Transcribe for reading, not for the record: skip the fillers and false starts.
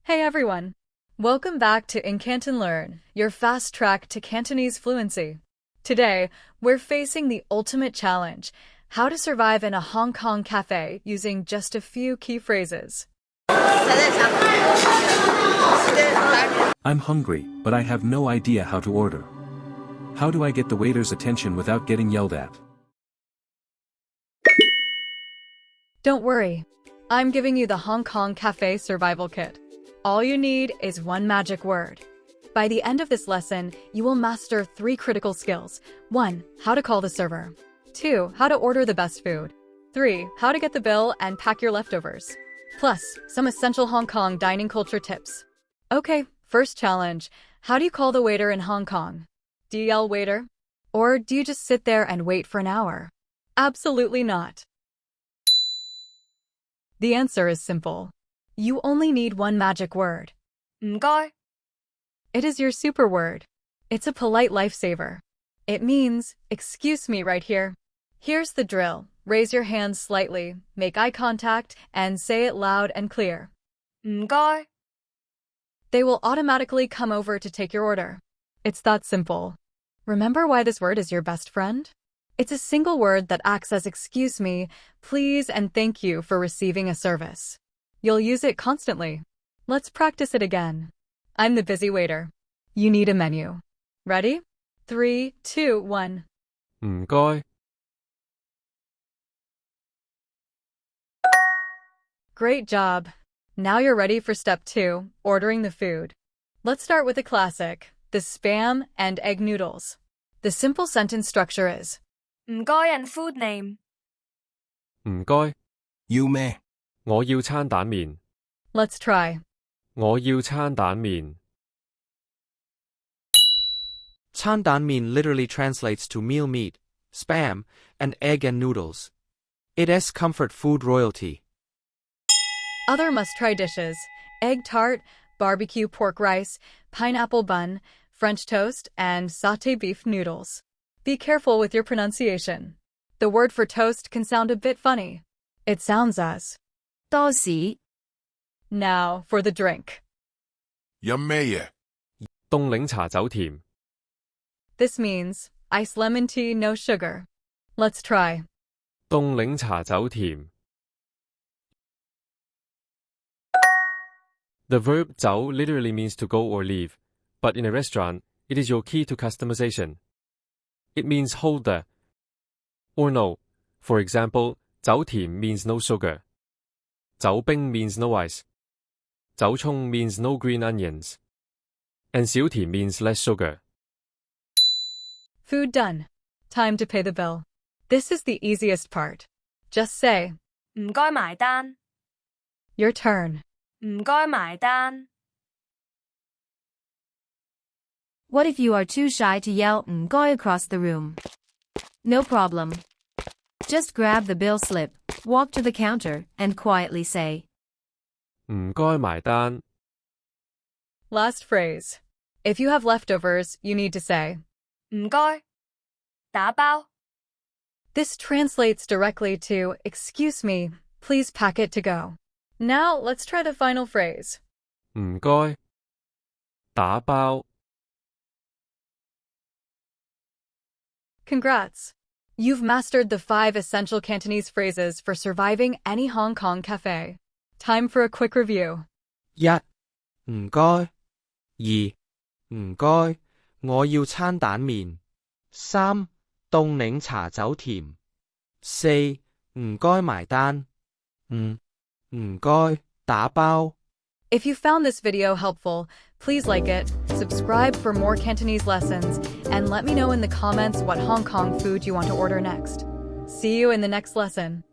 Hey everyone! Welcome back to EngCanton Learn, your fast track to Cantonese fluency. Today, we're facing the ultimate challenge, how to survive in a Hong Kong cafe using just a few key phrases. I'm hungry, but I have no idea how to order. How do I get the waiter's attention without getting yelled at? Don't worry, I'm giving you the Hong Kong Cafe Survival Kit. All you need is one magic word. By the end of this lesson, you will master 3 critical skills. 1. How to call the server. 2. How to order the best food. 3. How to get the bill and pack your leftovers. Plus, some essential Hong Kong dining culture tips. Okay, first challenge. How do you call the waiter in Hong Kong? Do you yell waiter? Or do you just sit there and wait for an hour? Absolutely not. The answer is simple. You only need one magic word. 唔該. It is your super word. It's a polite lifesaver. It means, excuse me right here. Here's the drill. Raise your hands slightly, make eye contact, and say it loud and clear. 唔該. They will automatically come over to take your order. It's that simple. Remember why this word is your best friend? It's a single word that acts as excuse me, please, and thank you for receiving a service. You'll use it constantly. Let's practice it again. I'm the busy waiter. You need a menu. Ready? 3, 2, 1. 唔該. Great job. Now you're ready for step 2, ordering the food. Let's start with a classic, the spam and egg noodles. The simple sentence structure is, 唔該 and food name. 唔該. 要咩? 我要餐蛋麵. Let's try. 我要餐蛋麵. Chaan dāan mean literally translates to meal meat, spam, and egg and noodles. It is comfort food royalty. Other must-try dishes, egg tart, barbecue pork rice, pineapple bun, French toast, and sauté beef noodles. Be careful with your pronunciation. The word for toast can sound a bit funny. It sounds as 多士. Now for the drink. 飲咩嘢? 凍檸茶走甜. This means iced lemon tea, no sugar. Let's try. 凍檸茶走甜. The verb 走 literally means to go or leave, but in a restaurant, it is your key to customization. It means hold the or no. For example, 走甜 means no sugar. 走冰 means no ice. 走葱 means no green onions. And 少甜 means less sugar. Food done. Time to pay the bill. This is the easiest part. Just say, 唔該埋單. your turn. 唔該埋單. What if you are too shy to yell 唔該 across the room? No problem. Just grab the bill slip, walk to the counter, and quietly say, 唔該埋單. Last phrase. If you have leftovers, you need to say, 唔該. 打包. This translates directly to, excuse me, please pack it to go. Now, let's try the final phrase. 唔該. 打包. Congrats! You've mastered the 5 essential Cantonese phrases for surviving any Hong Kong cafe. Time for a quick review. 1. 唔該 2. 唔該我要餐蛋麵 3. 凍檸茶走甜 4. 唔該埋單 5. 唔該打包 If you found this video helpful, please like it, subscribe for more Cantonese lessons, and let me know in the comments what Hong Kong food you want to order next. See you in the next lesson.